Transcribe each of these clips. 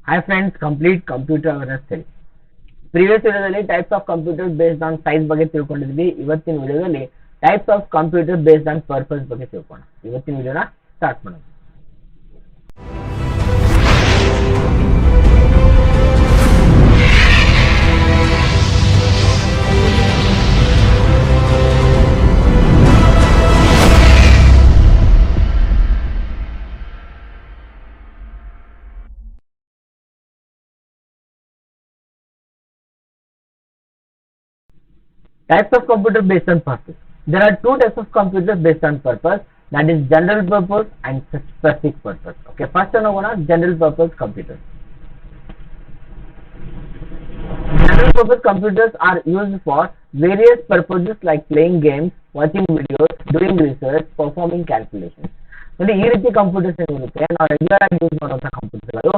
Hi friends, complete computer awareness study. Previous ವಿಡಿಯೋದಲ್ಲಿ types of computers based on size ಬಗ್ಗೆ ತಿಳ್ಕೊಂಡಿದ್ವಿ. ಇವತ್ತಿನ ವಿಡಿಯೋದಲ್ಲಿ types of computers based on purpose ಬಗ್ಗೆ ತಿಳ್ಕೊಳ್ಳೋಣ. ಇವತ್ತಿನ ವಿಡಿಯೋನ ಸ್ಟಾರ್ಟ್ ಮಾಡೋಣ. Types of computer based on purpose. There are two types of computers based on purpose, that is general purpose and specific purpose. Okay, first one is general purpose computers. General purpose computers are used for various purposes like playing games, watching videos, doing research, performing calculations. ನೋಡಿ ಈ ರೀತಿ computers ಏನಿರುತ್ತೆ ನಾವು regular ಆಗಿ use ಮಾಡುವಂಥ ಕಂಪ್ಯೂಟರ್ಗಳು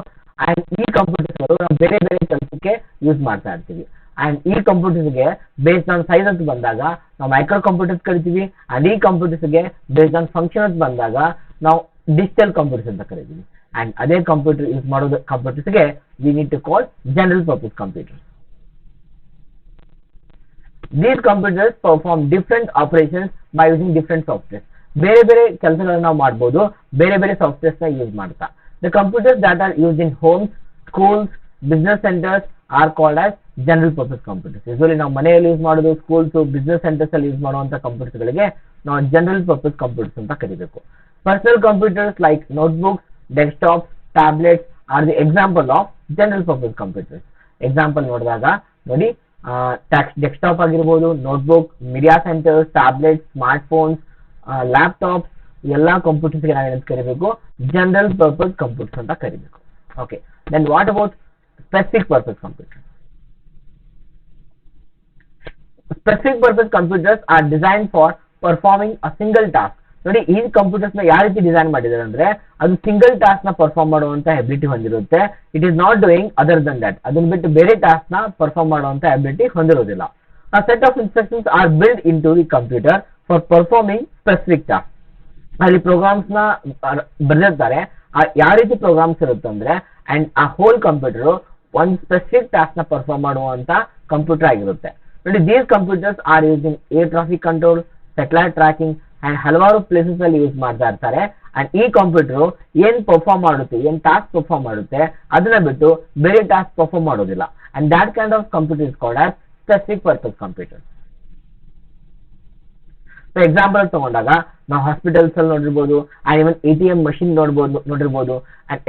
and ಈ ಕಂಪ್ಯೂಟರ್ಸ್ಗಳು ನಾವು ಬೇರೆ ಬೇರೆ ಕೆಲಸಕ್ಕೆ ಯೂಸ್ ಮಾಡ್ತಾ ಇರ್ತೀವಿ. ಆ್ಯಂಡ್ ಈ ಕಂಪ್ಯೂಟರ್ಸ್ಗೆ ಬೇಸ್ಡ್ ಆನ್ ಸೈಜ್ ಅಂತ ಬಂದಾಗ ನಾವು ಮೈಕ್ರೋ ಕಂಪ್ಯೂಟರ್ಸ್ ಕರಿತೀವಿ. ಆ್ಯಂಡ್ ಈ ಕಂಪ್ಯೂಟರ್ಸ್ಗೆ ಬೇಸ್ಡ್ ಆನ್ ಫಂಕ್ಷನ್ ಅಂತ ಬಂದಾಗ ನಾವು ಡಿಜಿಟಲ್ ಕಂಪ್ಯೂಟರ್ಸ್ ಅಂತ ಕರಿತೀವಿ. ಆ್ಯಂಡ್ ಅದೇ ಕಂಪ್ಯೂಟರ್ ಯೂಸ್ ಮಾಡೋದು ಕಂಪ್ಯೂಟರ್ಸ್ಗೆ we need to call general purpose computers. These computers perform different operations by using different software. ಬೇರೆ ಬೇರೆ ಕೆಲಸಗಳನ್ನು ನಾವು ಮಾಡಬಹುದು ಬೇರೆ ಬೇರೆ ಸಾಫ್ಟ್ವೇರ್ಸ್ ನ ಯೂಸ್ ಮಾಡ್ತಾ. The computers that are used in homes, schools, business centers are called as general purpose computers. Usually ನಾವು ಮನೆಯಲ್ಲಿ ಯೂಸ್ ಮಾಡೋದು ಸ್ಕೂಲ್ಸ್ ಬಿಸ್ನೆಸ್ ಸೆಂಟರ್ಸ್ ಅಲ್ಲಿ ಯೂಸ್ ಮಾಡುವಂತ ಕಂಪ್ಯೂಟರ್ಸ್ ಗಳಿಗೆ ನಾವು ಜನರಲ್ ಪರ್ಪಸ್ ಕಂಪ್ಯೂಟರ್ಸ್ ಅಂತ ಕರಿಬೇಕು. Personal computers like notebooks, desktops, tablets are the example of general purpose computers. Example ನೋಡಿದಾಗ ನೋಡಿ ಡೆಸ್ಕ್ಟಾಪ್ ಆಗಿರ್ಬೋದು, notebook, media centres, tablets, smartphones, laptops ಎಲ್ಲ ಕಂಪ್ಯೂಟರ್ಸ್ಗೆ ನಾವೇನು ಕರಿಬೇಕು ಜನರಲ್ ಪರ್ಪಸ್ ಕಂಪ್ಯೂಟರ್ಸ್ ಅಂತ ಕರಿಬೇಕು. Okay, then what about specific purpose computer? Specific purpose computers are design for performing a single task. ನೋಡಿ ಈ ಕಂಪ್ಯೂಟರ್ಸ್ ನ ಯಾವ ರೀತಿ ಡಿಸೈನ್ ಮಾಡಿದ್ದಾರೆ ಅಂದ್ರೆ ಅದು ಸಿಂಗಲ್ ಟಾಸ್ಕ್ ನ ಪರ್ಫಾರ್ಮ್ ಮಾಡುವಂತ ಎಬಿಲಿಟಿ ಹೊಂದಿರುತ್ತೆ. It is not doing other than that. ಅದನ್ನ ಬಿಟ್ಟು ಬೇರೆ ಟಾಸ್ಕ್ ನ ಪರ್ಫಾರ್ಮ್ ಮಾಡುವಂತ ಎಬಿಲಿಟಿ ಹೊಂದಿರೋದಿಲ್ಲ. A set of instructions are built into the computer for performing specific tasks. ಅಲ್ಲಿ ಪ್ರೋಗ್ರಾಮ್ಸ್ ನ ಬರೆದಿರ್ತಾರೆ. ಯಾವ ರೀತಿ ಪ್ರೋಗ್ರಾಮ್ಸ್ ಇರುತ್ತೆ ಅಂದ್ರೆ ಅಂಡ್ ಆ ಹೋಲ್ ಕಂಪ್ಯೂಟರ್ ಒಂದು ಸ್ಪೆಸಿಫಿಕ್ ಟಾಸ್ಕ್ ನ ಪರ್ಫಾರ್ಮ್ ಮಾಡುವಂತ ಕಂಪ್ಯೂಟರ್ ಆಗಿರುತ್ತೆ. ನೋಡಿ these computers are use in air traffic control, satellite tracking and ಹಲವಾರು ಪ್ಲೇಸಸ್ ಅಲ್ಲಿ ಯೂಸ್ ಮಾಡ್ತಾ ಇರ್ತಾರೆ. ಅಂಡ್ ಈ ಕಂಪ್ಯೂಟರ್ ಏನ್ ಪರ್ಫಾರ್ಮ್ ಮಾಡುತ್ತೆ, ಏನ್ ಟಾಸ್ಕ್ ಪರ್ಫಾರ್ಮ್ ಮಾಡುತ್ತೆ ಅದನ್ನ ಬಿಟ್ಟು ಬೇರೆ ಟಾಸ್ಕ್ ಪರ್ಫಾರ್ಮ್ ಮಾಡೋದಿಲ್ಲ. And that kind of computer is called as specific purpose computer. So example ತಗೊಂಡಾಗ ನಾವು ಹಾಸ್ಪಿಟಲ್ಸ್ ಅಲ್ಲಿ ನೋಡಿರ್ಬೋದು ಅಂಡ್ ಇವನ್ ATM ಮಷಿನ್ ನೋಡಿರ್ಬೋದು and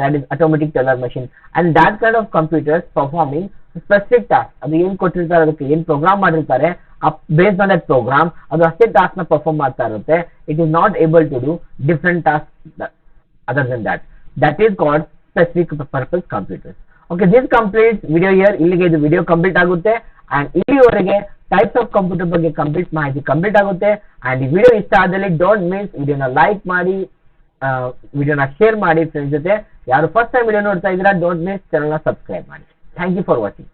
that is automatic teller machine and that kind of computers performing specific task. ಅದು ಏನ್ ಕೊಟ್ಟಿರ್ತಾರೆ, ಅದಕ್ಕೆ ಏನ್ ಪ್ರೋಗ್ರಾಮ್ ಮಾಡಿರ್ತಾರೆ, ಬೇಸ್ಡ್ ಆನ್ ದಟ್ ಪ್ರೋಗ್ರಾಮ್ ಅದು ಅಷ್ಟೇ ಟಾಸ್ಕ್ ನ ಪರ್ಫಾರ್ಮ್ ಮಾಡ್ತಾ ಇರುತ್ತೆ. It is not able to do different task other than that. That is called specific purpose computers. Okay, this complete video here. ಇಲ್ಲಿಗೆ ಇದು ವಿಡಿಯೋ ಕಂಪ್ಲೀಟ್ ಆಗುತ್ತೆ. And ಇಲ್ಲಿವರೆಗೆ types of computer ಬಗ್ಗೆ ಕಂಪ್ಲೀಟ್ ಮಾಹಿತಿ complete ಆಗುತ್ತೆ. And ಈ video ಇಷ್ಟ ಆದಲ್ಲಿ ಡೋಂಟ್ ಮಿಸ್ ವಿಡಿಯೋನ ಲೈಕ್ ಮಾಡಿ, ವಿಡಿಯೋನ ಶೇರ್ ಮಾಡಿ ಫ್ರೆಂಡ್ಸ್ ಜೊತೆ. ಯಾರು ಫಸ್ಟ್ ಟೈಮ್ ವಿಡಿಯೋ ನೋಡ್ತಾ ಇದ್ದೀರಾ ಡೋಂಟ್ ಮಿಸ್ ಚಾನಲ್ನ ಸಬ್ಸ್ಕ್ರೈಬ್ ಮಾಡಿ. Thank you for watching.